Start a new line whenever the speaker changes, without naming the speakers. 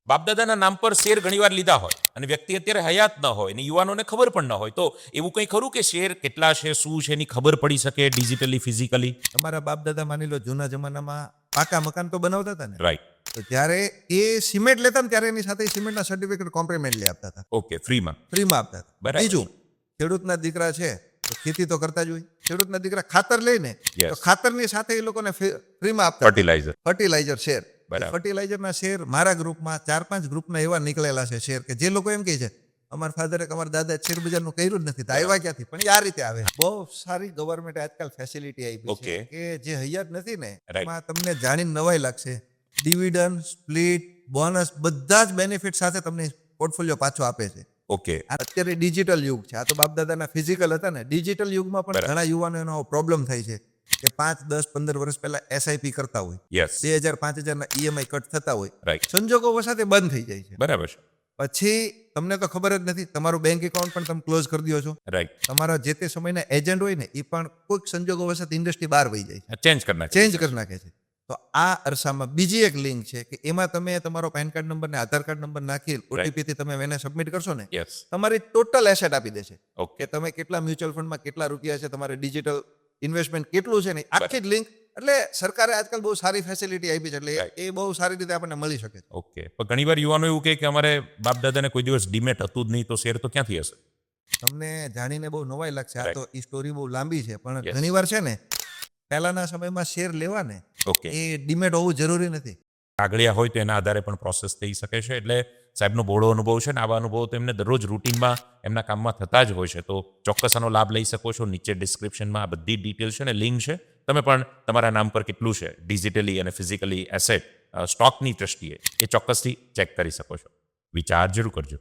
બાપદાદાના નામ પર શેર ઘણીવાર લીધા હોય અને વ્યક્તિ અત્યારે હયાત ન હોય અને યુવાનોને ખબર પણ ન હોય, તો એવું કંઈ ખરું કે શેર કેટલા છે, શું છે, એની ખબર પડી શકે ડિજિટલી, ફિઝિકલી?
તમારા બાપ દાદા માની લો જૂના જમાનામાં પાકા મકાન તો બનાવતા હતા ને,
રાઈટ.
તો જ્યારે એ સિમેન્ટ લેતા ને ત્યારે એની સાથે સિમેન્ટના સર્ટિફિકેટ કોમ્પ્લિમેન્ટલી આપતા હતા,
ઓકે, ફ્રીમાં.
ફ્રીમાં આપતા હતા.
બરાબર.
બીજું, ખેડૂતના દીકરા છે તો ખેતી તો કરતા જ હોય. ખેડૂતના દીકરા ખાતર લઈને
Yes.
તો ખાતરની સાથે એ લોકોને ફ્રીમાં આપતા
ફર્ટિલાઇઝર.
Fertiliser share.
બરાબર.
ફર્ટિલાઇઝરના શેર મારા ગ્રુપમાં 4-5 ગ્રુપના એવા નીકળેલા છે શેર કે જે લોકો એમ કહે છે અમારા ફાધરે અમારા દાદા શેર બજારનું કર્યું જ નથી, તો આવ્યા ક્યાંથી? પણ એ આ રીતે આવે. બહુ સારી ગવર્મેન્ટ આજકાલ ફેસિલિટી આપી છે
Okay.
કે જે હૈયાત નથી ને
Right.
એમાં તમને જાણીને નવાઈ લાગશે. ડિવિડન્ડ, સ્પ્લિટ, બોનસ બધા જ બેનિફિટ સાથે તમને પોર્ટફોલિયો પાછો આપે છે.
ઓકે.
આ અત્યારે ડિજિટલ યુગ છે. આ તો બાપ દાદાના ફિઝિકલ હતા ને. ડિજિટલ યુગમાં પણ
બરાબર.
ઘણા યુવાનોનો પ્રોબ્લેમ થાય છે કે 5, 10, 15 વર્ષ પહેલા એસઆઈપી કરતા હોય,
યસ.
2000, 5000 EMI કટ થતા હોય,
રાઈટ.
સંજોગો વસાતે બંધ થઈ જાય છે.
બરાબર છે.
પછી તમને તો ખબર જ નથી, તમારું બેંક એકાઉન્ટ પણ તમે ક્લોઝ કરી દો છો.
રાઈટ.
તમારા જે તે સમયના એજન્ટ હોય ને એ પણ કોઈક સંજોગો વસાત ઇન્ડસ્ટ્રી બહાર વહી જાય છે,
ચેન્જ કરી નાખે.
ચેન્જ કરી નાખે છે. તો આ અરસામાં બીજી એક લિંક છે કે એમાં તમે તમારો પેન કાર્ડ નંબર ને આધાર કાર્ડ નંબર નાખી ઓટીપી થી તમે એને સબમિટ કરશો ને,
યસ.
તમારી ટોટલ એસેટ આપી દેશે
ઓકે.
કે તમે કેટલા મ્યુચ્યુઅલ ફંડમાં કેટલા રૂપિયા છે, તમારે ડિજિટલ ઇન્વેસ્ટમેન્ટ કેટલું છે ને આખી જ લિંક. એટલે સરકારે આજકાલ બહુ સારી ફેસિલિટી આપી છે, એટલે
Right.
એ બહુ સારી રીતે આપણને મળી શકે છે.
ઓકે. પણ ઘણીવાર યુવાનો એવું કહે કે અમારે બાપ દાદાને કોઈ દિવસ ડીમેટ હતું જ નહીં, તો શેર તો ક્યાંથી હશે?
તમને જાણીને બહુ નવાઈ લાગશે. આ
Right.
તો એ સ્ટોરી બહુ લાંબી છે, પણ
Yes.
ઘણીવાર છે ને પહેલાના સમયમાં શેર લેવા ને
ઓકે.
એ ડિમેટ હોવું જરૂરી નથી.
કાગળિયા હોય તો એના આધારે પણ પ્રોસેસ થઈ શકે છે. એટલે સાહેબનો બહોળો અનુભવ છે ને આવા અનુભવો તો એમને દરરોજ રૂટીનમાં એમના કામમાં થતા જ હોય છે. તો ચોક્કસ આનો લાભ લઈ શકો છો. નીચે ડિસ્ક્રિપ્શનમાં આ બધી ડિટેલ છે ને લિંક છે. તમે પણ તમારા નામ પર કેટલું છે ડિજિટલી અને ફિઝિકલી એસેટ સ્ટોકની દ્રષ્ટિએ એ ચોક્કસથી ચેક કરી શકો છો. વિચાર જરૂર કરજો.